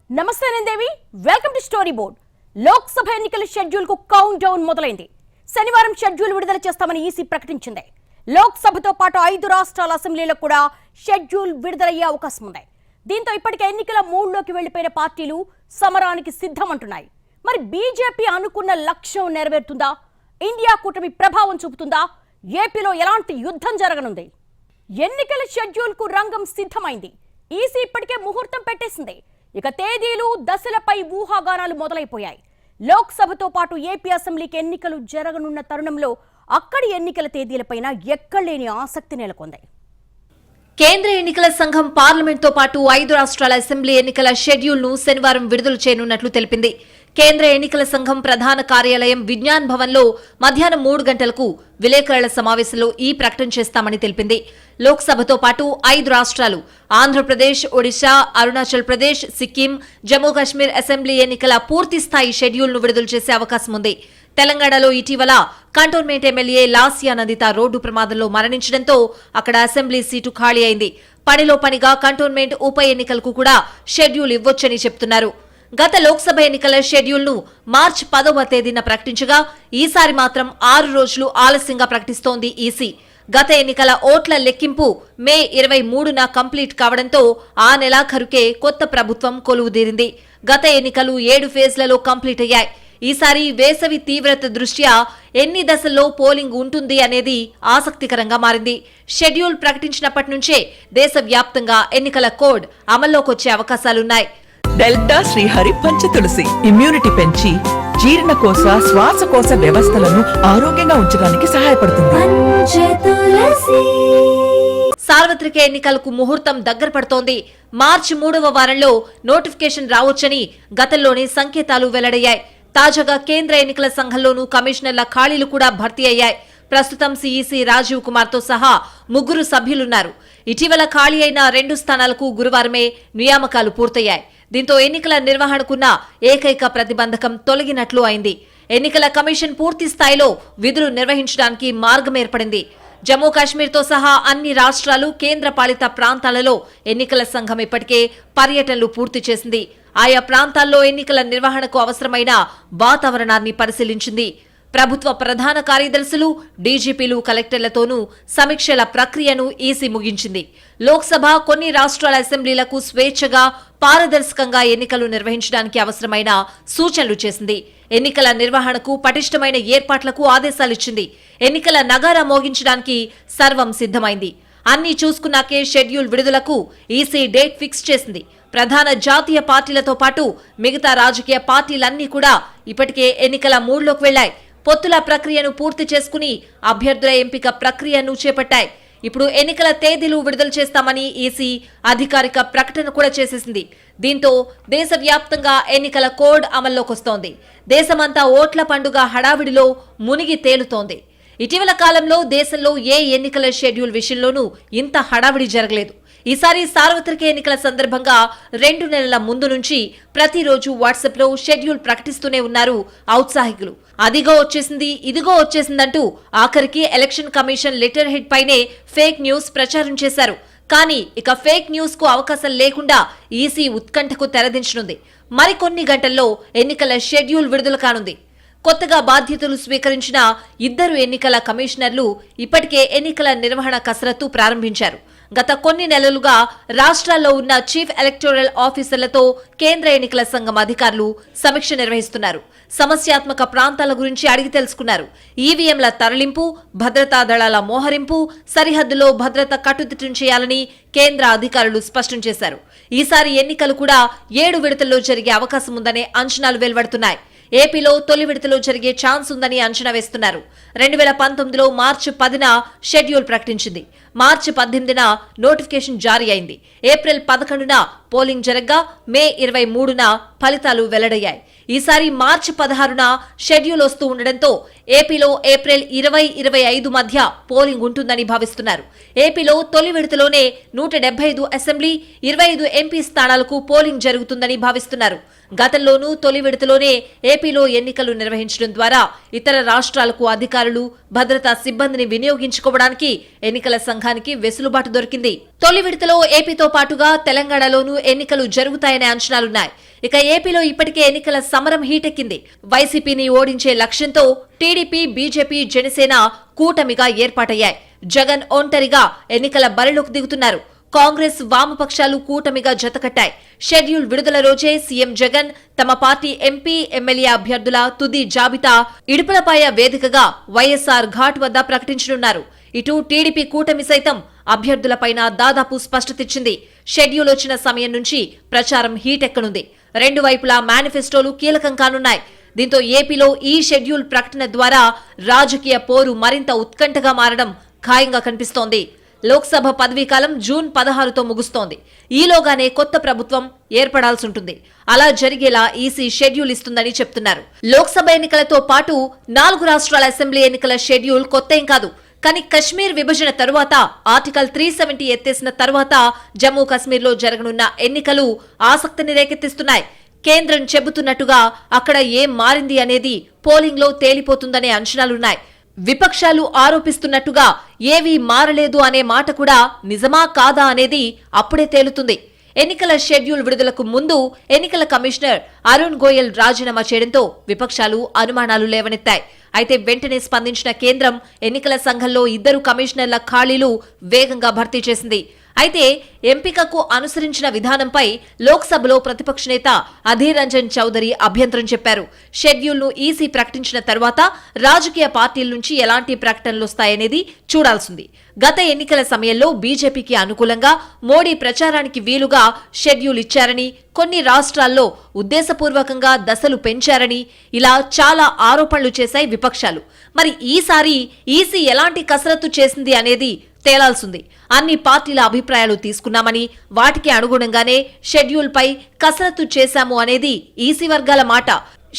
నమస్తే నందేవి, welcome to story board. Lok Sabha ఎన్నికల షెడ్యూల్ కు కౌంట్ డౌన్ మొదలైంది. శనివారం షెడ్యూల్ విడుదల చేస్తామని ఈసీ ప్రకటించింది. లోక్సభతో పాటు 5 రాష్ట్రాల అసెంబ్లీలకు కూడా షెడ్యూల్ విడుదలయ్యే అవకాశం ఉంది. దీంతో ఇప్పటికే ఎన్నికల మూడ్లోకి వెళ్లిపోయిన పార్టీలు సమరానికి సిద్ధమంటున్నాయి. మరి బీజేపీ అనుకున్న లక్ష్యం నెరవేరుతుందా? ఇండియా కూటమి ప్రభావం చూపుతుందా? ఏపీలో ఎలాంటి యుద్ధం జరగనుంది? ఎన్నికల షెడ్యూల్ కు రంగం సిద్ధమైంది. ఈసీ ఇప్పటికే ముహూర్తం పెట్టేసింది. ఇక తేదీలు, దశలపై ఊహాగానాలు మొదలైపోయాయి. లోక్సభతో పాటు ఏపీ అసెంబ్లీకి ఎన్నికలు జరగనున్న తరుణంలో అక్కడి ఎన్నికల తేదీలపైన ఎక్కడలేని ఆసక్తి నెలకొంది. కేంద్ర ఎన్నికల సంఘం పార్లమెంట్తో పాటు 5 రాష్ట్రాల అసెంబ్లీ ఎన్నికల షెడ్యూల్ను శనివారం విడుదల చేయనున్నట్లు తెలిపింది. కేంద్ర ఎన్నికల సంఘం ప్రధాన కార్యాలయం విజ్ఞాన్ భవన్లో మధ్యాహ్నం 3 గంటలకు విలేకరుల సమావేశంలో ఈ ప్రకటన చేస్తామని తెలిపింది. లోక్సభతో పాటు 5 రాష్ట్రాలు ఆంధ్రప్రదేశ్, ఒడిశా, అరుణాచల్ ప్రదేశ్, సిక్కిం, జమ్మూ కాశ్మీర్ అసెంబ్లీ ఎన్నికల పూర్తిస్థాయి షెడ్యూల్ను విడుదల చేసే అవకాశం ఉంది. తెలంగాణలో ఇటీవల cantonment MLA Lasya Nanditha road ప్రమాదంలో మరణించడంతో అక్కడ అసెంబ్లీ సీటు ఖాళీ అయింది. పనిలో పనిగా కంటోన్మెంట్ ఉప ఎన్నికలకు కూడా షెడ్యూల్ ఇవ్వొచ్చని చెప్తున్నారు. గత లోక్సభ ఎన్నికల షెడ్యూల్ను మార్చి 10వ తేదీన ప్రకటించగా ఈసారి మాత్రం 6 రోజులు ఆలస్యంగా ప్రకటిస్తోంది ఈసీ. గత ఎన్నికల ఓట్ల లెక్కింపు మే 23న కంప్లీట్ కావడంతో ఆ నెలాఖరుకే కొత్త ప్రభుత్వం కొలువుదీరింది. గత ఎన్నికలు 7 ఫేజ్లలో కంప్లీట్ అయ్యాయి. ఈసారి వేసవి తీవ్రత దృష్ట్యా ఎన్ని దశల్లో పోలింగ్ ఉంటుంది అనేది ఆసక్తికరంగా మారింది. షెడ్యూల్ ప్రకటించినప్పటి నుంచే దేశవ్యాప్తంగా ఎన్నికల కోడ్ అమల్లోకొచ్చే అవకాశాలున్నాయి. డెల్టా శ్రీహరి పంచతులసి ఇమ్యూనిటీ పెంచి జీర్ణకోశ, శ్వాసకోశ వ్యవస్థలను ఆరోగ్యంగా ఉంచడానికి సహాయపడుతుంది. సార్వత్రిక ఎన్నికలకు ముహూర్తం దగ్గర పడుతోంది. మార్చి 3వ వారంలో నోటిఫికేషన్ రావొచ్చని గతంలోనే సంకేతాలు వెల్లడయ్యాయి. తాజాగా కేంద్ర ఎన్నికల సంఘంలోనూ కమిషనర్ల ఖాళీలు కూడా భర్తీ అయ్యాయి. ప్రస్తుతం సీఈసీ రాజీవ్ కుమార్ తో సహా 3 సభ్యులున్నారు. ఇటీవల ఖాళీ అయిన 2 స్థానాలకు గురువారమే నియామకాలు పూర్తయ్యాయి. దీంతో ఎన్నికల నిర్వహణకున్న ఏకైక ప్రతిబంధకం తొలగినట్లు అయింది. ఎన్నికల కమిషన్ పూర్తి స్థాయిలో విధులు నిర్వహించడానికి మార్గం ఏర్పడింది. జమ్మూ కాశ్మీర్తో సహా అన్ని రాష్ట్రాలు, కేంద్ర పాలిత ప్రాంతాలలో ఎన్నికల సంఘం ఇప్పటికే పర్యటనలు పూర్తి చేసింది. ఆయా ప్రాంతాల్లో ఎన్నికల నిర్వహణకు అవసరమైన వాతావరణాన్ని పరిశీలించింది. ప్రభుత్వ ప్రధాన కార్యదర్శులు, డీజీపీలు, కలెక్టర్లతోనూ సమీక్షల ప్రక్రియను ఈసీ ముగించింది. లోక్సభ, కొన్ని రాష్ట్రాల అసెంబ్లీలకు స్వేచ్ఛగా, పారదర్శకంగా ఎన్నికలు నిర్వహించడానికి అవసరమైన సూచనలు చేసింది. ఎన్నికల నిర్వహణకు పటిష్టమైన ఏర్పాట్లకు ఆదేశాలిచ్చింది. ఎన్నికల నగారా మోగించడానికి సర్వం సిద్ధమైంది. అన్నీ చూసుకున్నాకే షెడ్యూల్ విడుదలకు ఈసీ డేట్ ఫిక్స్ చేసింది. ప్రధాన జాతీయ పార్టీలతో పాటు మిగతా రాజకీయ పార్టీలన్నీ కూడా ఇప్పటికే ఎన్నికల మూడ్లోకి వెళ్లాయి. పొత్తుల ప్రక్రియను పూర్తి చేసుకుని అభ్యర్థుల ఎంపిక ప్రక్రియను చేపట్టాయి. ఇప్పుడు ఎన్నికల తేదీలు విడుదల చేస్తామని ఈసీ అధికారిక ప్రకటన కూడా చేసేసింది. దీంతో దేశవ్యాప్తంగా ఎన్నికల కోడ్ అమల్లోకొస్తోంది. దేశమంతా ఓట్ల పండుగ హడావిడిలో మునిగి తేలుతోంది. ఇటీవల కాలంలో దేశంలో ఏ ఎన్నికల షెడ్యూల్ విషయంలోనూ ఇంత హడావిడి జరగలేదు. ఈసారి సార్వత్రిక ఎన్నికల సందర్భంగా 2 నెలల ముందు నుంచి ప్రతిరోజు వాట్సాప్లో షెడ్యూల్ ప్రకటిస్తూనే ఉన్నారు ఔత్సాహికులు. అదిగో వచ్చేసింది, ఇదిగో వచ్చేసిందంటూ ఆఖరికి ఎలక్షన్ కమిషన్ లెటర్ హెడ్ పైనే ఫేక్ న్యూస్ ప్రచారం చేశారు. కానీ ఇక ఫేక్ న్యూస్ కు అవకాశం లేకుండా ఈసీ ఉత్కంఠకు తెరదించనుంది. మరికొన్ని గంటల్లో ఎన్నికల షెడ్యూల్ విడుదల కానుంది. కొత్తగా బాధ్యతలు స్వీకరించిన 2 ఎన్నికల కమిషనర్లు ఇప్పటికే ఎన్నికల నిర్వహణ కసరత్తు ప్రారంభించారు. గత కొన్ని నెలలుగా రాష్ట్రాల్లో ఉన్న చీఫ్ ఎలక్టోరల్ ఆఫీసర్లతో కేంద్ర ఎన్నికల సంఘం అధికారులు సమీక్ష నిర్వహిస్తున్నారు. సమస్యాత్మక ప్రాంతాల గురించి అడిగి తెలుసుకున్నారు. ఈవీఎంల తరలింపు, భద్రతా దళాల మోహరింపు, సరిహద్దులో భద్రత కట్టుదిట్టం చేయాలని కేంద్ర అధికారులు స్పష్టం చేశారు. ఈసారి ఎన్నికలు కూడా 7 విడతల్లో జరిగే అవకాశం ఉందనే అంచనాలు వెలువడుతున్నాయి. ఏపీలో తొలి విడతలో జరిగే ఛాన్స్ ఉందని అంచనా వేస్తున్నారు. 2019లో మార్చి 10న షెడ్యూల్ ప్రకటించింది. మార్చి 18న నోటిఫికేషన్ జారీ అయింది. ఏప్రిల్ 11న పోలింగ్ జరగ్గా మే 23న ఫలితాలు వెల్లడయ్యాయి. ఈసారి మార్చి 16న షెడ్యూల్ వస్తూ ఉండడంతో ఏపీలో ఏప్రిల్ 20-25 మధ్య పోలింగ్ ఉంటుందని భావిస్తున్నారు. ఏపీలో తొలి విడతలోనే 175 అసెంబ్లీ, 25 ఎంపీ స్థానాలకు పోలింగ్ జరుగుతుందని భావిస్తున్నారు. గతంలోనూ తొలి విడతలోనే ఏపీలో ఎన్నికలు నిర్వహించడం ద్వారా ఇతర రాష్ట్రాలకు అధికారులు, భద్రతా సిబ్బందిని వినియోగించుకోవడానికి ఎన్నికల సంఘానికి వెసులుబాటు దొరికింది. తొలి విడతలో ఏపీతో పాటుగా తెలంగాణలోనూ ఎన్నికలు జరుగుతాయనే అంచనాలున్నాయి. ఇక ఏపీలో ఇప్పటికే ఎన్నికల సమరం హీటెక్కింది. వైసీపీని ఓడించే లక్ష్యంతో టీడీపీ, బీజేపీ, జనసేన కూటమిగా ఏర్పాటయ్యాయి. జగన్ ఒంటరిగా ఎన్నికల బరిలోకి దిగుతున్నారు. కాంగ్రెస్, వామపక్షాలు కూటమిగా జతకట్టాయి. షెడ్యూల్ విడుదల రోజే సీఎం జగన్ తమ పార్టీ ఎంపీ, ఎమ్మెల్యే అభ్యర్థుల తుది జాబితా ఇడుపులపాయ వేదికగా వైఎస్ఆర్ ఘాట్ వద్ద ప్రకటించనున్నారు. ఇటు టీడీపీ కూటమి సైతం అభ్యర్థులపైన దాదాపు స్పష్టతిచ్చింది. షెడ్యూల్ వచ్చిన సమయం నుంచి ప్రచారం హీటెక్కనుంది. రెండు వైపులా మేనిఫెస్టోలు కీలకం కానున్నాయి. దీంతో ఏపీలో ఈ షెడ్యూల్ ప్రకటన ద్వారా రాజకీయ పోరు మరింత ఉత్కంఠగా మారడం ఖాయంగా కనిపిస్తోంది. లోక్సభ పదవీకాలం జూన్ 16తో ముగుస్తోంది. ఈలోగానే కొత్త ప్రభుత్వం ఏర్పడాల్సుంటుంది. అలా జరిగేలా ఈసీ షెడ్యూల్ ఇస్తుందని చెప్తున్నారు. లోక్సభ ఎన్నికలతో పాటు 4 రాష్ట్రాల అసెంబ్లీ ఎన్నికల షెడ్యూల్ కొత్తేం కాదు. కానీ కశ్మీర్ విభజన తరువాత ఆర్టికల్ 370 ఎత్తేసిన తరువాత జమ్మూ కశ్మీర్లో జరగనున్న ఎన్నికలు ఆసక్తిని రేకెత్తిస్తున్నాయి. కేంద్రం చెబుతున్నట్టుగా అక్కడ ఏం మారింది అనేది పోలింగ్లో తేలిపోతుందనే అంచనాలున్నాయి. విపక్షాలు ఆరోపిస్తున్నట్టుగా ఏవీ మారలేదు అనే మాట కూడా నిజమా కాదా అనేది అప్పుడే తేలుతుంది. ఎన్నికల షెడ్యూల్ విడుదలకు ముందు ఎన్నికల కమిషనర్ అరుణ్ గోయల్ రాజీనామా చేయడంతో విపక్షాలు అనుమానాలు లేవనెత్తాయి. అయితే వెంటనే స్పందించిన కేంద్రం ఎన్నికల సంఘంలో 2 కమిషనర్ల ఖాళీలు వేగంగా భర్తీ చేసింది. అయితే ఎంపికకు అనుసరించిన విధానంపై లోక్సభలో ప్రతిపక్ష నేత అధీర్ రంజన్ చౌదరి అభ్యంతరం చెప్పారు. షెడ్యూల్ను ఈసీ ప్రకటించిన తర్వాత రాజకీయ పార్టీల నుంచి ఎలాంటి ప్రకటనలు వస్తాయనేది చూడాల్సింది. గత ఎన్నికల సమయంలో బీజేపీకి అనుకూలంగా మోడీ ప్రచారానికి వీలుగా షెడ్యూల్ ఇచ్చారని, కొన్ని రాష్ట్రాల్లో ఉద్దేశపూర్వకంగా దశలు పెంచారని ఇలా చాలా ఆరోపణలు చేశాయి విపక్షాలు. మరి ఈసారి ఈసీ ఎలాంటి కసరత్తు చేసింది అనేది తేలాల్సింది. అన్ని పార్టీల అభిప్రాయాలు తీసుకున్నామని, వాటికి అనుగుణంగానే షెడ్యూల్ పై కసరత్తు చేశాము అనేది ఈసీ వర్గాల మాట.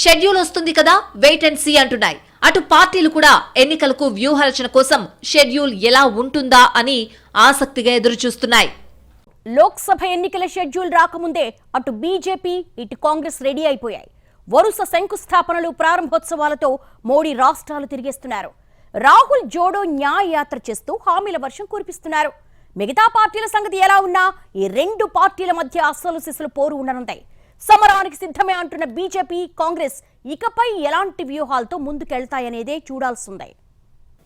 షెడ్యూల్ వస్తుంది కదా, వెయిట్ అండ్ సీ అంటున్నాయి. అటు పార్టీలు కూడా ఎన్నికలకు వ్యూహరచన కోసం షెడ్యూల్ ఎలా ఉంటుందా అని ఆసక్తిగా ఎదురుచూస్తున్నాయి. లోక్సభ ఎన్నికల షెడ్యూల్ రాకముందే అటు బీజేపీ, ఇటు కాంగ్రెస్ రెడీ అయిపోయాయి. వరుస శంకుస్థాపనలు, ప్రారంభోత్సవాలతో మోడీ రాష్ట్రాలు తిరిగేస్తున్నారు. రాహుల్ జోడో న్యాయ యాత్ర చేస్తూ హామీల వర్షం కురిపిస్తున్నారు. మిగతా పార్టీల సంగతి ఎలా ఉన్నా ఈ 2 పార్టీల మధ్య అస్సలు సిసలు పోరు ఉండనుంటాయి. సమరానికి సిద్ధమే అంటున్న బీజేపీ, కాంగ్రెస్ ఇకపై ఎలాంటి వ్యూహాలతో ముందుకెళ్తాయనేదే చూడాల్సిందే.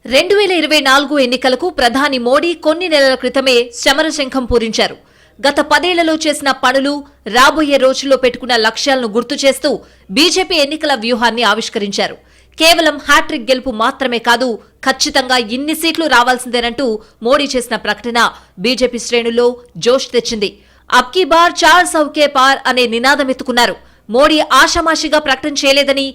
2024 ఎన్నికలకు ప్రధాని మోడీ కొన్ని నెలల క్రితమే సమరశంఖం పూరించారు. గత 10 ఏళ్లలో చేసిన పనులు, రాబోయే రోజుల్లో పెట్టుకున్న లక్ష్యాలను గుర్తు చేస్తూ బీజేపీ ఎన్నికల వ్యూహాన్ని ఆవిష్కరించారు. కేవలం హ్యాట్రిక్ గెలుపు మాత్రమే కాదు, ఖచ్చితంగా ఇన్ని సీట్లు రావాల్సిందేనంటూ మోడీ చేసిన ప్రకటన బీజేపీ శ్రేణుల్లో జోష్ తెచ్చింది. అబ్ కీ బార్ 400 కే పార్ అనే నినాదం ఎత్తుకున్నారు. మోడీ ఆషామాషిగా ప్రకటన చేయలేదని,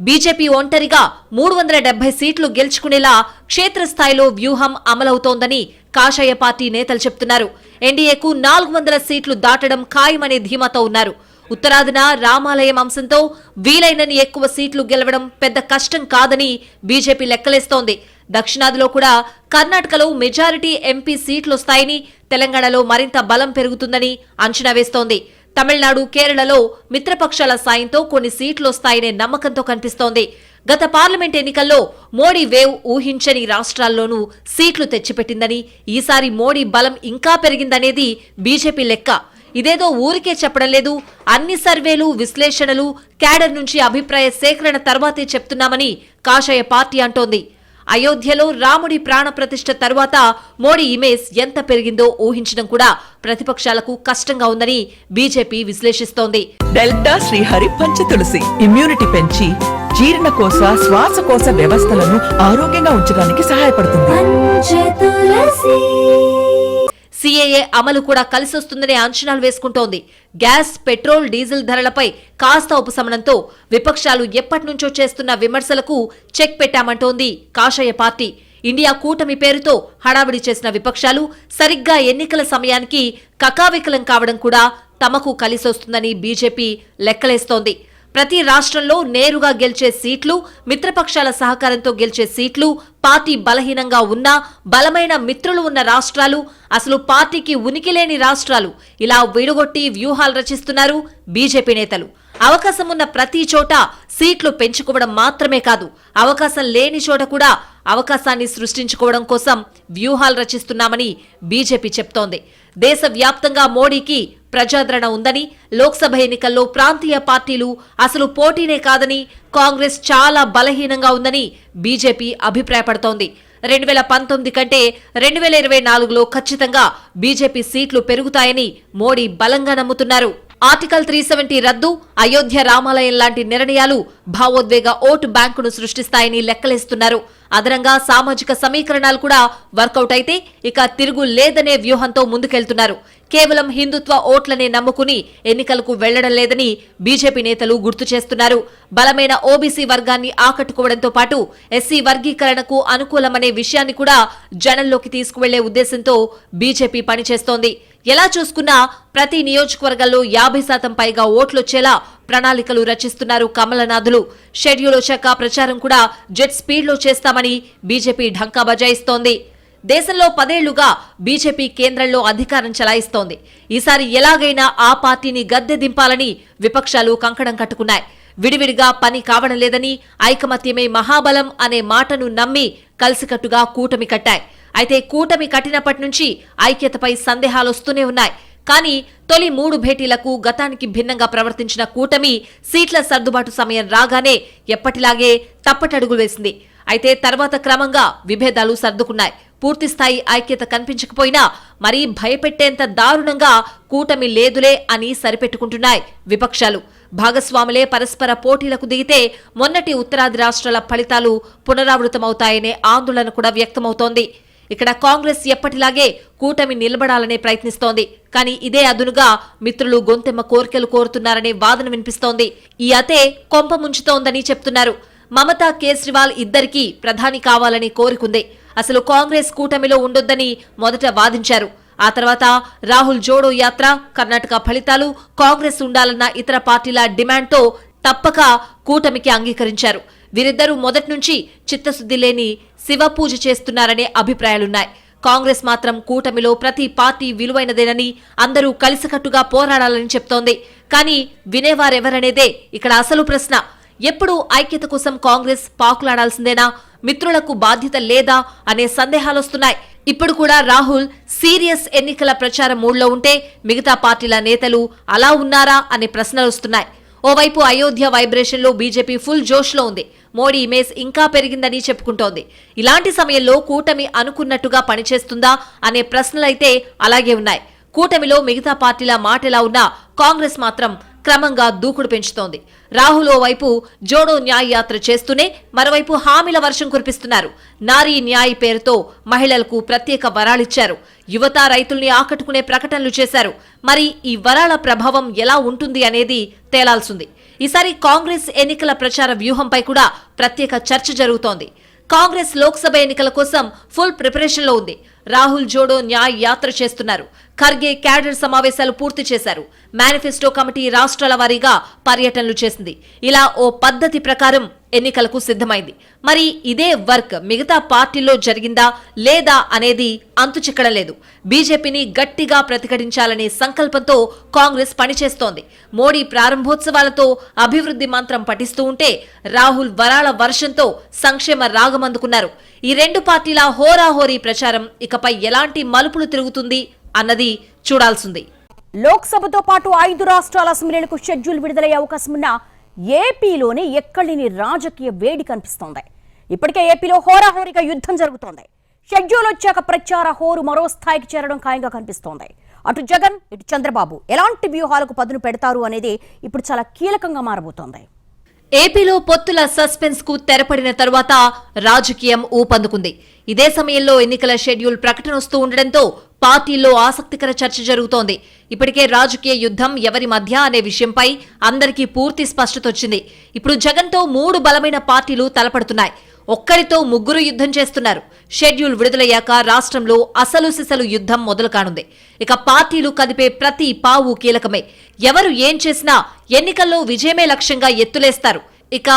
బీజేపీ ఒంటరిగా 370 సీట్లు గెలుచుకునేలా క్షేత్రస్థాయిలో వ్యూహం అమలవుతోందని కాషాయ పార్టీ నేతలు చెప్తున్నారు. ఎన్డీఏకు 400 సీట్లు దాటడం ఖాయమనే ధీమాతో ఉన్నారు. ఉత్తరాదిన రామాలయం అంశంతో వీలైనన్ని ఎక్కువ సీట్లు గెలవడం పెద్ద కష్టం కాదని బీజేపీ లెక్కలేస్తోంది. దక్షిణాదిలో కూడా కర్ణాటకలో మెజారిటీ ఎంపీ సీట్లొస్తాయని, తెలంగాణలో మరింత బలం పెరుగుతుందని అంచనా వేస్తోంది. తమిళనాడు, కేరళలో మిత్రపక్షాల సాయంతో కొన్ని సీట్లొస్తాయనే నమ్మకంతో కనిపిస్తోంది. గత పార్లమెంట్ ఎన్నికల్లో మోడీ వేవ్ ఊహించని రాష్ట్రాల్లోనూ సీట్లు తెచ్చిపెట్టిందని, ఈసారి మోడీ బలం ఇంకా పెరిగిందనేది బీజేపీ లెక్క. ఇదేదో ఊరికే చెప్పడం లేదు, అన్ని సర్వేలు, విశ్లేషణలు, క్యాడర్ నుంచి అభిప్రాయ సేకరణ తర్వాతే చెప్తున్నామని కాషాయ పార్టీ అంటోంది. అయోధ్యలో రాముడి ప్రాణప్రతిష్ఠ తరువాత మోడీ ఇమేజ్ ఎంత పెరిగిందో ఊహించడం కూడా ప్రతిపక్షాలకు కష్టంగా ఉందని బీజేపీ విశ్లేషిస్తోంది. డెల్టా శ్రీహరి పంచతులసి ఇమ్యూనిటీ పెంచి జీర్ణకోశ, శ్వాసకోశ వ్యవస్థలను ఆరోగ్యంగా ఉంచడానికి సహాయపడుతుంది. సీఏఏ అమలు కూడా కలిసొస్తుందనే అంచనాలు వేసుకుంటోంది. గ్యాస్, పెట్రోల్, డీజిల్ ధరలపై కాస్త ఉపశమనంతో విపక్షాలు ఎప్పటినుంచో చేస్తున్న విమర్శలకు చెక్ పెట్టామంటోంది కాషాయ పార్టీ. ఇండియా కూటమి పేరుతో హడావిడి చేసిన విపక్షాలు సరిగ్గా ఎన్నికల సమయానికి కకావికలం కావడం కూడా తమకు కలిసొస్తుందని బీజేపీ లెక్కలేస్తోంది. ప్రతి రాష్ట్రంలో నేరుగా గెలిచే సీట్లు, మిత్రపక్షాల సహకారంతో గెలిచే సీట్లు, పార్టీ బలహీనంగా ఉన్నా బలమైన మిత్రులు ఉన్న రాష్ట్రాలు, అసలు పార్టీకి ఉనికి లేని రాష్ట్రాలు, ఇలా విడగొట్టి వ్యూహాలు రచిస్తున్నారు బీజేపీ నేతలు. అవకాశం ఉన్న ప్రతి చోట సీట్లు పెంచుకోవడం మాత్రమే కాదు, అవకాశం లేని చోట కూడా అవకాశాన్ని సృష్టించుకోవడం కోసం వ్యూహాలు రచిస్తున్నామని బీజేపీ చెప్తోంది. దేశవ్యాప్తంగా మోడీకి ప్రజాదరణ ఉందని, లోక్సభ ఎన్నికల్లో ప్రాంతీయ పార్టీలు అసలు పోటీనే కాదని, కాంగ్రెస్ చాలా బలహీనంగా ఉందని బీజేపీ అభిప్రాయపడుతోంది. 2019 కంటే 2024లో ఖచ్చితంగా బీజేపీ సీట్లు పెరుగుతాయని మోడీ బలంగా నమ్ముతున్నారు. ఆర్టికల్ 370 రద్దు, అయోధ్య రామాలయం లాంటి నిర్ణయాలు భావోద్వేగ ఓటు బ్యాంకును సృష్టిస్తాయని లెక్కలేస్తున్నారు. అదనంగా సామాజిక సమీకరణాలు కూడా వర్కౌట్ అయితే ఇక తిరుగు లేదనే వ్యూహంతో ముందుకెళ్తున్నారు. కేవలం హిందుత్వ ఓట్లనే నమ్ముకుని ఎన్నికలకు వెళ్లడం లేదని బీజేపీ నేతలు గుర్తు చేస్తున్నారు. బలమైన ఓబీసీ వర్గాన్ని ఆకట్టుకోవడంతో పాటు ఎస్సీ వర్గీకరణకు అనుకూలమనే విషయాన్ని కూడా జనంలోకి తీసుకువెళ్లే ఉద్దేశంతో బీజేపీ పనిచేస్తోంది. ఎలా చూసుకున్నా ప్రతి నియోజకవర్గంలో 50% పైగా ఓట్లొచ్చేలా ప్రణాళికలు రచిస్తున్నారు కమలనాథులు. షెడ్యూల్ వచ్చాక ప్రచారం కూడా జెట్ స్పీడ్లో చేస్తామని బీజేపీ ఢంకా బజాయిస్తోంది. దేశంలో 10 ఏళ్లుగా బీజేపీ కేంద్రంలో అధికారం చెలాయిస్తోంది. ఈసారి ఎలాగైనా ఆ పార్టీని గద్దె దింపాలని విపక్షాలు కంకణం కట్టుకున్నాయి. విడివిడిగా పని కావడం లేదని, ఐకమత్యమే మహాబలం అనే మాటను నమ్మి కలిసికట్టుగా కూటమి కట్టాయి. అయితే కూటమి కట్టినప్పటి నుంచి ఐక్యతపై సందేహాలొస్తూనే ఉన్నాయి. కానీ తొలి 3 భేటీలకు గతానికి భిన్నంగా ప్రవర్తించిన కూటమి సీట్ల సర్దుబాటు సమయం రాగానే ఎప్పటిలాగే తప్పటడుగులు వేసింది. అయితే తర్వాత క్రమంగా విభేదాలు సర్దుకున్నాయి. పూర్తిస్థాయి ఐక్యత కనిపించకపోయినా మరీ భయపెట్టేంత దారుణంగా కూటమి లేదులే అని సరిపెట్టుకుంటున్నాయి విపక్షాలు. భాగస్వాములే పరస్పర పోటీలకు దిగితే మొన్నటి ఉత్తరాది రాష్ట్రాల ఫలితాలు పునరావృతమవుతాయనే ఆందోళన కూడా వ్యక్తమవుతోంది. ఇక్కడ కాంగ్రెస్ ఎప్పటిలాగే కూటమి నిలబడాలనే ప్రయత్నిస్తోంది. కానీ ఇదే అదునుగా మిత్రులు గొంతెమ్మ కోర్కెలు కోరుతున్నారనే వాదన వినిపిస్తోంది. ఈ అతే కొంప ముంచుతోందని చెప్తున్నారు. మమతా, కేజ్రీవాల్ ఇద్దరికీ ప్రధాని కావాలని కోరుకుంది. అసలు కాంగ్రెస్ కూటమిలో ఉండొద్దని మొదట వాదించారు. ఆ తర్వాత రాహుల్ జోడో యాత్ర, కర్ణాటక ఫలితాలు, కాంగ్రెస్ ఉండాలన్న ఇతర పార్టీల డిమాండ్తో తప్పక కూటమికి అంగీకరించారు. వీరిద్దరూ మొదటి నుంచి చిత్తశుద్ధి లేని శివపూజ చేస్తున్నారనే అభిప్రాయాలున్నాయి. కాంగ్రెస్ మాత్రం కూటమిలో ప్రతి పార్టీ విలువైనదేనని, అందరూ కలిసికట్టుగా పోరాడాలని చెప్తోంది. కానీ వినేవారెవరనేదే ఇక్కడ అసలు ప్రశ్న. ఎప్పుడు ఐక్యత కోసం కాంగ్రెస్ పాకులాడాల్సిందేనా, మిత్రులకు బాధ్యత లేదా అనే సందేహాలొస్తున్నాయి. ఇప్పుడు కూడా రాహుల్ సీరియస్ ఎన్నికల ప్రచార మూడ్లో ఉంటే మిగతా పార్టీల నేతలు అలా ఉన్నారా అనే ప్రశ్నలొస్తున్నాయి. ఓవైపు అయోధ్య వైబ్రేషన్లో బీజేపీ ఫుల్ జోష్లో ఉంది. మోడీ ఇమేజ్ ఇంకా పెరిగిందని చెప్పుకుంటోంది. ఇలాంటి సమయంలో కూటమి అనుకున్నట్టుగా పనిచేస్తుందా అనే ప్రశ్నలైతే అలాగే ఉన్నాయి. కూటమిలో మిగతా పార్టీల మాటెలా ఉన్నా కాంగ్రెస్ మాత్రం క్రమంగా దూకుడు పెంచుతోంది. రాహుల్ ఓవైపు జోడో న్యాయ్ యాత్ర చేస్తూనే మరోవైపు హామీల వర్షం కురిపిస్తున్నారు. నారీ న్యాయ్ పేరుతో మహిళలకు ప్రత్యేక వరాలిచ్చారు. యువత, రైతుల్ని ఆకట్టుకునే ప్రకటనలు చేశారు. మరి ఈ వరాల ప్రభావం ఎలా ఉంటుంది అనేది తేలాల్సింది. ఈసారి కాంగ్రెస్ ఎన్నికల ప్రచార వ్యూహంపై కూడా ప్రత్యేక చర్చ జరుగుతోంది. కాంగ్రెస్ లోక్సభ ఎన్నికల కోసం ఫుల్ ప్రిపరేషన్లో ఉంది. రాహుల్ జోడో న్యాయ్ యాత్ర చేస్తున్నారు. ఖర్గే క్యాడర్ సమావేశాలు పూర్తి చేశారు. మేనిఫెస్టో కమిటీ రాష్ట్రాల వారీగా పర్యటనలు చేసింది. ఇలా ఓ పద్ధతి ప్రకారం ఎన్నికలకు సిద్ధమైంది. మరి ఇదే వర్క్ మిగతా పార్టీల్లో జరిగిందా లేదా అనేది అంతుచిక్కడం లేదు. బీజేపీని గట్టిగా ప్రతిఘటించాలనే సంకల్పంతో కాంగ్రెస్ పనిచేస్తోంది. మోడీ ప్రారంభోత్సవాలతో అభివృద్ధి మంత్రం పఠిస్తూ ఉంటే రాహుల్ వరాల వర్షంతో సంక్షేమ రాగమందుకున్నారు. ఈ రెండు పార్టీల హోరాహోరీ ప్రచారం ఇకపై ఎలాంటి మలుపులు తిరుగుతుంది అన్నది చూడాల్సింది. లోక్సభతో పాటు 5 రాష్ట్రాల అసెంబ్లీలకు షెడ్యూల్ విడుదలయ్యే అవకాశం ఉన్న ఏపీలోనే ఎక్కడిని రాజకీయ వేడి కనిపిస్తోంది. ఇప్పటికే ఏపీలో హోరాహోరీగా యుద్ధం జరుగుతోంది. షెడ్యూల్ వచ్చాక ప్రచార హోరు మరో స్థాయికి చేరడం ఖాయంగా కనిపిస్తోంది. అటు జగన్, ఇటు చంద్రబాబు ఎలాంటి వ్యూహాలకు పదును పెడతారు అనేది ఇప్పుడు చాలా కీలకంగా మారబోతోంది. ఏపీలో పొత్తుల సస్పెన్స్ కు తెరపడిన తరువాత రాజకీయం ఊపందుకుంది. ఇదే సమయంలో ఎన్నికల షెడ్యూల్ ప్రకటన వస్తూ ఉండడంతో పార్టీల్లో ఆసక్తికర చర్చ జరుగుతోంది. ఇప్పటికే రాజకీయ యుద్ధం ఎవరి మధ్య అనే విషయంపై అందరికీ పూర్తి స్పష్టత వచ్చింది. ఇప్పుడు జగన్తో 3 బలమైన పార్టీలు తలపడుతున్నాయి. ఒక్కరితో 3 యుద్ధం చేస్తున్నారు. షెడ్యూల్ విడుదలయ్యాక రాష్ట్రంలో అసలు సిసలు యుద్ధం మొదలు కానుంది. ఇక పార్టీలు కదిపే ప్రతి పావు కీలకమే. ఎవరు ఏం చేసినా ఎన్నికల్లో విజయమే లక్ష్యంగా ఎత్తులేస్తారు. ఇక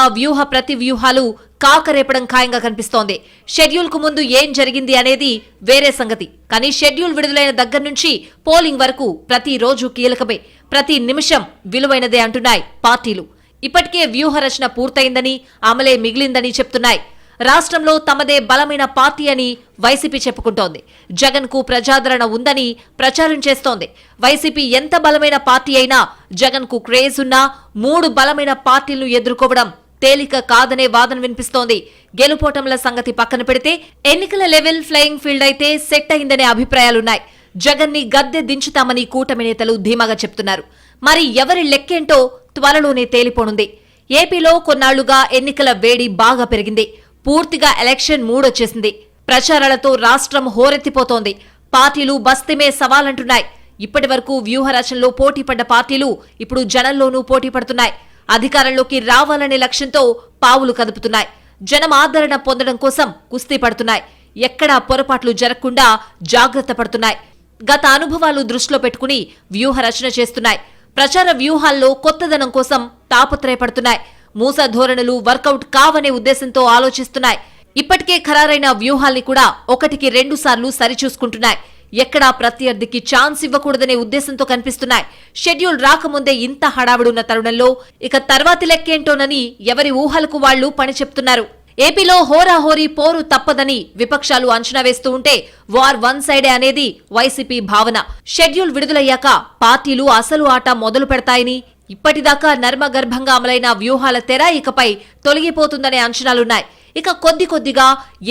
ప్రతి వ్యూహాలు కాకరేపడం ఖాయంగా కనిపిస్తోంది. షెడ్యూల్ కు ముందు ఏం జరిగింది అనేది వేరే సంగతి. కానీ షెడ్యూల్ విడుదలైన దగ్గర నుంచి పోలింగ్ వరకు ప్రతి రోజు కీలకమే, ప్రతి నిమిషం విలువైనదే అంటున్నాయి పార్టీలు. ఇప్పటికే వ్యూహ రచన పూర్తయిందని, అమలే మిగిలిందని చెప్తున్నాయి. రాష్ట్రంలో తమదే బలమైన పార్టీ అని వైసీపీ చెప్పుకుంటోంది. జగన్ కు ప్రజాదరణ ఉందని ప్రచారం చేస్తోంది. వైసీపీ ఎంత బలమైన పార్టీ అయినా జగన్ కు క్రేజ్ ఉన్నా 3 బలమైన పార్టీలను ఎదుర్కోవడం తేలిక కాదనే వాదన వినిపిస్తోంది. గెలుపోటముల సంగతి పక్కన పెడితే ఎన్నికల లెవెల్ ఫ్లయింగ్ ఫీల్డ్ అయితే సెట్ అయిందనే అభిప్రాయాలున్నాయి. జగన్ ని గద్దె దించుతామని కూటమి నేతలు ధీమాగా చెప్తున్నారు. మరి ఎవరి లెక్కేంటో త్వరలోనే తేలిపోనుంది. ఏపీలో కొన్నాళ్లుగా ఎన్నికల వేడి బాగా పెరిగింది. పూర్తిగా ఎలక్షన్ మూడొచ్చేసింది. ప్రచారాలతో రాష్ట్రం హోరెత్తిపోతోంది. పార్టీలు బస్తీమే సవాలంటున్నాయి. ఇప్పటి వరకు వ్యూహ రచనలో పోటీపడ్డ పార్టీలు ఇప్పుడు జనంలోనూ పోటీ పడుతున్నాయి. అధికారంలోకి రావాలనే లక్ష్యంతో పావులు కదుపుతున్నాయి. జనం ఆదరణ పొందడం కోసం కుస్తీ పడుతున్నాయి. ఎక్కడా పొరపాట్లు జరగకుండా జాగ్రత్త పడుతున్నాయి. గత అనుభవాలు దృష్టిలో పెట్టుకుని వ్యూహ రచన చేస్తున్నాయి. ప్రచార వ్యూహాల్లో కొత్తదనం కోసం తాపత్రయపడుతున్నాయి. మూస ధోరణులు వర్కౌట్ కావనే ఉద్దేశంతో ఆలోచిస్తున్నాయి. ఇప్పటికే ఖరారైన వ్యూహాల్ని కూడా 1కి 2 సార్లు సరిచూసుకుంటున్నాయి. ఎక్కడా ప్రత్యర్థికి ఛాన్స్ ఇవ్వకూడదనే ఉద్దేశంతో కనిపిస్తున్నాయి. షెడ్యూల్ రాకముందే ఇంత హడావిడున్న తరుణంలో ఇక తర్వాతి లెక్కేంటోనని ఎవరి ఊహలకు వాళ్లు పని చెప్తున్నారు. ఏపీలో హోరాహోరీ పోరు తప్పదని విపక్షాలు అంచనా వేస్తూ ఉంటే వార్ వన్ సైడే అనేది వైసీపీ భావన. షెడ్యూల్ విడుదలయ్యాక పార్టీలు అసలు ఆట మొదలు పెడతాయని, ఇప్పటిదాకా నర్మగర్భంగా అమలైన వ్యూహాల తెర ఇకపై తొలగిపోతుందనే అంచనాలున్నాయి. ఇక కొద్దిగా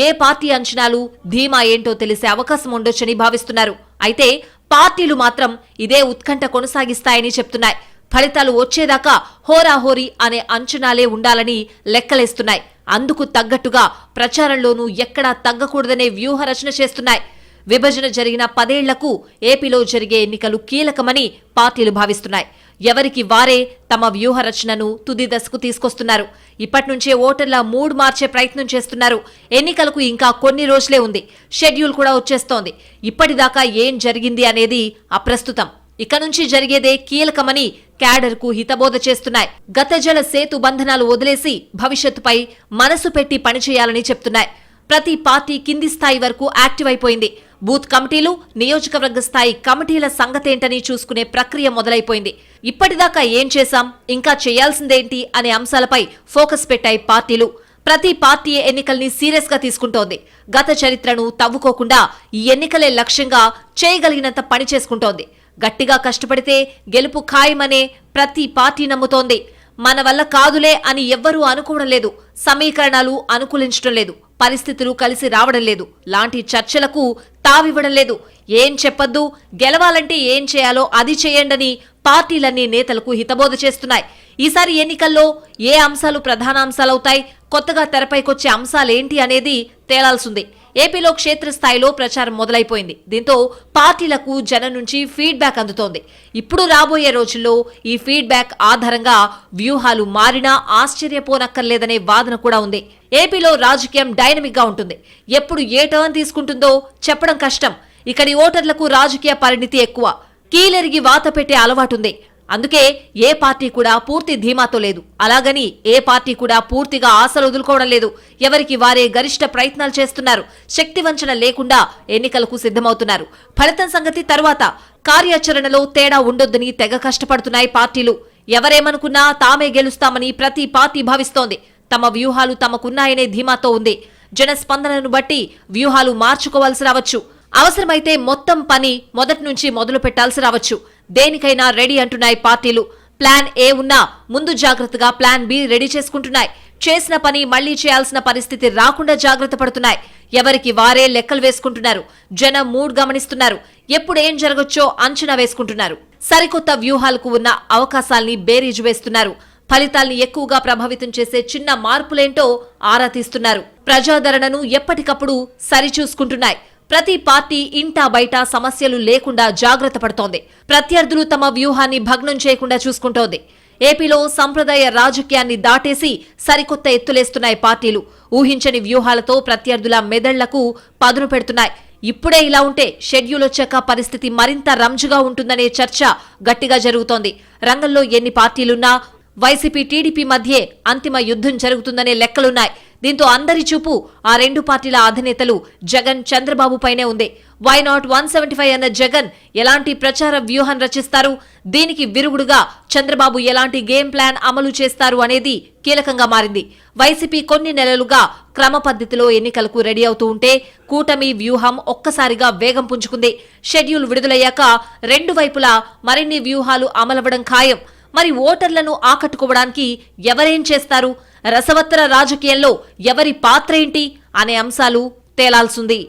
ఏ పార్టీ అంచనాలు ధీమా ఏంటో తెలిసే అవకాశం ఉండొచ్చని భావిస్తున్నారు. అయితే పార్టీలు మాత్రం ఇదే ఉత్కంఠ కొనసాగిస్తాయని చెప్తున్నాయి. ఫలితాలు వచ్చేదాకా హోరాహోరీ అనే అంచనాలే ఉండాలని లెక్కలేస్తున్నాయి. అందుకు తగ్గట్టుగా ప్రచారంలోనూ ఎక్కడా తగ్గకూడదనే వ్యూహ రచన చేస్తున్నాయి. విభజన జరిగిన 10 ఏళ్లకు ఏపీలో జరిగే ఎన్నికలు కీలకమని పార్టీలు భావిస్తున్నాయి. ఎవరికి వారే తమ వ్యూహ రచనను తుది దశకు తీసుకొస్తున్నారు. ఇప్పటి నుంచే ఓటర్ల మూడ్ మార్చే ప్రయత్నం చేస్తున్నారు. ఎన్నికలకు ఇంకా కొన్ని రోజులే ఉంది. షెడ్యూల్ కూడా వచ్చేస్తోంది. ఇప్పటిదాకా ఏం జరిగింది అనేది అప్రస్తుతం. ఇక నుంచి జరిగేదే కీలకమని క్యాడర్కు హితబోధ చేస్తున్నాయి. గత జల సేతు బంధనాలు వదిలేసి భవిష్యత్తుపై మనసు పెట్టి పనిచేయాలని చెప్తున్నాయి. ప్రతి పార్టీ కింది స్థాయి వరకు యాక్టివ్ అయిపోయింది. బూత్ కమిటీలు, నియోజకవర్గ స్థాయి కమిటీల సంగతేంటని చూసుకునే ప్రక్రియ మొదలైపోయింది. ఇప్పటిదాకా ఏం చేశాం, ఇంకా చేయాల్సిందేంటి అనే అంశాలపై ఫోకస్ పెట్టాయి పార్టీలు. ప్రతి పార్టీ ఎన్నికల్ని సీరియస్ గా తీసుకుంటోంది. గత చరిత్రను తవ్వుకోకుండా ఈ ఎన్నికలే లక్ష్యంగా చేయగలిగినంత పని చేసుకుంటోంది. గట్టిగా కష్టపడితే గెలుపు ఖాయమనే ప్రతి పార్టీ నమ్ముతోంది. మన వల్ల కాదులే అని ఎవ్వరూ అనుకోవడం లేదు. సమీకరణాలు అనుకూలించడం లేదు. పరిస్థితులు కలిసి రావడం లేదు. లాంటి చర్చలకు తావివ్వడం లేదు. ఏం చెప్పొద్దు, గెలవాలంటే ఏం చేయాలో అది చేయండని పార్టీలన్నీ నేతలకు హితబోధ చేస్తున్నాయి. ఈసారి ఎన్నికల్లో ఏ అంశాలు ప్రధానాంశాలవుతాయి, కొత్తగా తెరపైకొచ్చే అంశాలేంటి అనేది తేలాల్సింది. ఏపీలో క్షేత్రస్థాయిలో ప్రచారం మొదలైపోయింది. దీంతో పార్టీలకు జనం నుంచి ఫీడ్బ్యాక్ అందుతోంది. ఇప్పుడు రాబోయే రోజుల్లో ఈ ఫీడ్బ్యాక్ ఆధారంగా వ్యూహాలు మారినా ఆశ్చర్యపోనక్కర్లేదనే వాదన కూడా ఉంది. ఏపీలో రాజకీయం డైనమిక్ గా ఉంటుంది. ఎప్పుడు ఏ టర్న్ తీసుకుంటుందో చెప్పడం కష్టం. ఇక్కడి ఓటర్లకు రాజకీయ పరిణితి ఎక్కువ. కీలెరిగి వాత పెట్టే అలవాటుంది. అందుకే ఏ పార్టీ కూడా పూర్తి ధీమాతో లేదు. అలాగని ఏ పార్టీ కూడా పూర్తిగా ఆశలు వదులుకోవడం లేదు. ఎవరికి వారే గరిష్ట ప్రయత్నాలు చేస్తున్నారు. శక్తి వంచన లేకుండా ఎన్నికలకు సిద్ధమవుతున్నారు. ఫలితం సంగతి తర్వాత. కార్యాచరణలో తేడా ఉండొద్దని తెగ కష్టపడుతున్నాయి పార్టీలు. ఎవరేమనుకున్నా తామే గెలుస్తామని ప్రతి పార్టీ భావిస్తోంది. తమ వ్యూహాలు తమకున్నాయనే ధీమాతో ఉంది. జన స్పందనను బట్టి వ్యూహాలు మార్చుకోవాల్సి రావచ్చు. అవసరమైతే మొత్తం పని మొదటి నుంచి మొదలు పెట్టాల్సి రావచ్చు. దేనికైనా రెడీ అంటున్నాయి పార్టీలు. ప్లాన్ ఏ ఉన్నా ముందు జాగ్రత్తగా ప్లాన్ బి రెడీ చేసుకుంటున్నాయి. చేసిన పని మళ్లీ చేయాల్సిన పరిస్థితి రాకుండా జాగ్రత్త పడుతున్నాయి. ఎవరికి వారే లెక్కలు వేసుకుంటున్నారు. జనం మూడ్ గమనిస్తున్నారు. ఎప్పుడు ఏం జరగొచ్చో అంచనా వేసుకుంటున్నారు. సరికొత్త వ్యూహాలకు ఉన్న అవకాశాల్ని బేరీజు వేస్తున్నారు. ఫలితాల్ని ఎక్కువగా ప్రభావితం చేసే చిన్న మార్పులేంటో ఆరా తీస్తున్నారు. ప్రజాదరణను ఎప్పటికప్పుడు సరిచూసుకుంటున్నాయి. ప్రతి పార్టీ ఇంటా బయట సమస్యలు లేకుండా జాగ్రత్త పడుతోంది. ప్రత్యర్థులు తమ వ్యూహాన్ని భగ్నం చేయకుండా చూసుకుంటోంది. ఏపీలో సంప్రదాయ రాజకీయాన్ని దాటేసి సరికొత్త ఎత్తులేస్తున్నాయి పార్టీలు. ఊహించని వ్యూహాలతో ప్రత్యర్థుల మెదళ్లకు పదును పెడుతున్నాయి. ఇప్పుడే ఇలా ఉంటే షెడ్యూల్ వచ్చాక పరిస్థితి మరింత రంజుగా ఉంటుందనే చర్చ గట్టిగా జరుగుతోంది. రంగంలో ఎన్ని పార్టీలున్నా వైసీపీ టీడీపీ మధ్యే అంతిమ యుద్ధం జరుగుతుందనే లెక్కలున్నాయి. దీంతో అందరి చూపు ఆ రెండు పార్టీల అధినేతలు జగన్ చంద్రబాబు పైనే ఉంది. వై నాట్ 175 అన్న జగన్ ఎలాంటి ప్రచార వ్యూహం రచిస్తారు, దీనికి విరుగుడుగా చంద్రబాబు ఎలాంటి గేమ్ ప్లాన్ అమలు చేస్తారు అనేది కీలకంగా మారింది. వైసీపీ కొన్ని నెలలుగా క్రమ పద్ధతిలో ఎన్నికలకు రెడీ అవుతూ ఉంటే కూటమి వ్యూహం ఒక్కసారిగా వేగం పుంజుకుంది. షెడ్యూల్ విడుదలయ్యాక రెండు వైపులా మరిన్ని వ్యూహాలు అమలవడం ఖాయం. మరి ఓటర్లను ఆకట్టుకోవడానికి ఎవరేం చేస్తారు, రసవత్తర రాజకీయాల్లో ఎవరి పాత్ర ఏంటి అనే అంశాలు తేలాల్సింది.